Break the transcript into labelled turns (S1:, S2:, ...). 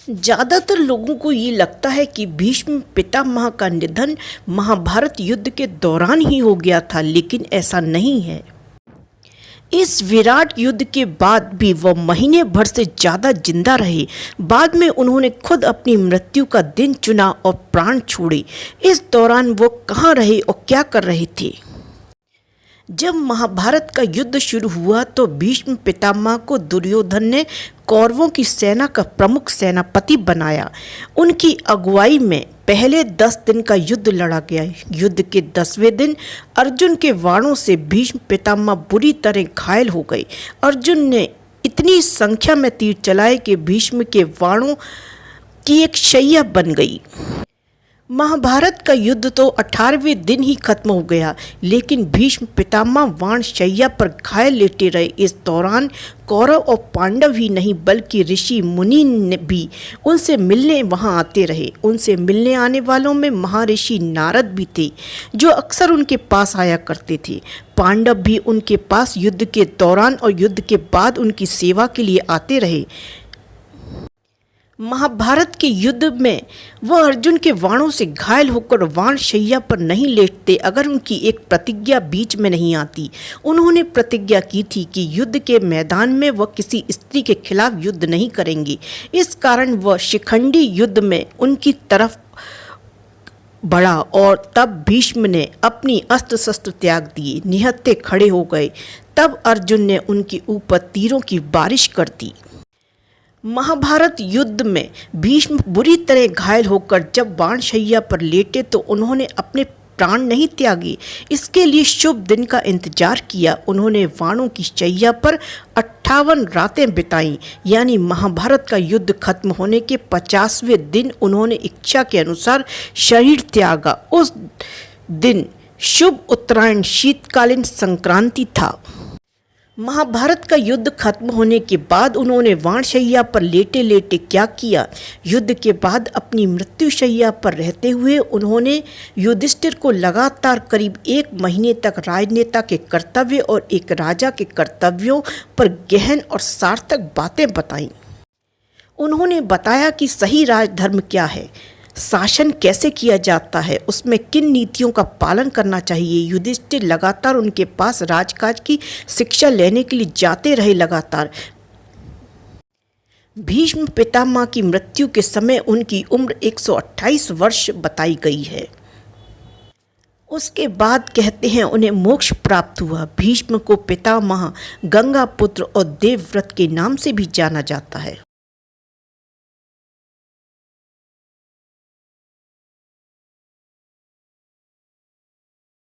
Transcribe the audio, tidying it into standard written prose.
S1: ज़्यादातर लोगों को ये लगता है कि भीष्म पितामह का निधन महाभारत युद्ध के दौरान ही हो गया था, लेकिन ऐसा नहीं है। इस विराट युद्ध के बाद भी वह महीने भर से ज़्यादा जिंदा रहे। बाद में उन्होंने खुद अपनी मृत्यु का दिन चुना और प्राण छोड़े। इस दौरान वो कहाँ रहे और क्या कर रहे थे? जब महाभारत का युद्ध शुरू हुआ तो भीष्म पितामह को दुर्योधन ने कौरवों की सेना का प्रमुख सेनापति बनाया। उनकी अगुवाई में पहले 10 दिन का युद्ध लड़ा गया। युद्ध के 10वें दिन अर्जुन के बाणों से भीष्म पितामह बुरी तरह घायल हो गए। अर्जुन ने इतनी संख्या में तीर चलाए कि भीष्म के बाणों की एक शैया बन गई। महाभारत का युद्ध तो 18वें दिन ही खत्म हो गया, लेकिन भीष्म पितामह बाण शैया पर घायल लेटे रहे। इस दौरान कौरव और पांडव ही नहीं बल्कि ऋषि मुनि भी उनसे मिलने वहां आते रहे। उनसे मिलने आने वालों में महर्षि नारद भी थे, जो अक्सर उनके पास आया करते थे। पांडव भी उनके पास युद्ध के दौरान और युद्ध के बाद उनकी सेवा के लिए आते रहे। महाभारत के युद्ध में वह अर्जुन के बाणों से घायल होकर बाण शैया पर नहीं लेटते अगर उनकी एक प्रतिज्ञा बीच में नहीं आती। उन्होंने प्रतिज्ञा की थी कि युद्ध के मैदान में वह किसी स्त्री के खिलाफ युद्ध नहीं करेंगे। इस कारण वह शिखंडी युद्ध में उनकी तरफ बढ़ा और तब भीष्म ने अपनी अस्त्र शस्त्र त्याग दिए, निहत्थे खड़े हो गए। तब अर्जुन ने उनके ऊपर तीरों की बारिश कर दी। महाभारत युद्ध में भीष्म बुरी तरह घायल होकर जब बाणशैया पर लेटे तो उन्होंने अपने प्राण नहीं त्यागे। इसके लिए शुभ दिन का इंतजार किया। उन्होंने बाणों की शैया पर 58 रातें बिताईं, यानी महाभारत का युद्ध खत्म होने के 50वें दिन उन्होंने इच्छा के अनुसार शरीर त्यागा। उस दिन शुभ उत्तरायण शीतकालीन संक्रांति था। महाभारत का युद्ध खत्म होने के बाद उन्होंने बाणशैया पर लेटे लेटे क्या किया? युद्ध के बाद अपनी मृत्युशैया पर रहते हुए उन्होंने युधिष्ठिर को लगातार करीब 1 महीने तक राजनेता के कर्तव्य और एक राजा के कर्तव्यों पर गहन और सार्थक बातें बताईं। उन्होंने बताया कि सही राजधर्म क्या है, शासन कैसे किया जाता है, उसमें किन नीतियों का पालन करना चाहिए। युधिष्ठिर लगातार उनके पास राजकाज की शिक्षा लेने के लिए जाते रहे। लगातार भीष्म पितामह की मृत्यु के समय उनकी उम्र 128 वर्ष बताई गई है। उसके बाद कहते हैं उन्हें मोक्ष प्राप्त हुआ। भीष्म को पितामह, गंगा पुत्र और देवव्रत के नाम से भी जाना जाता है।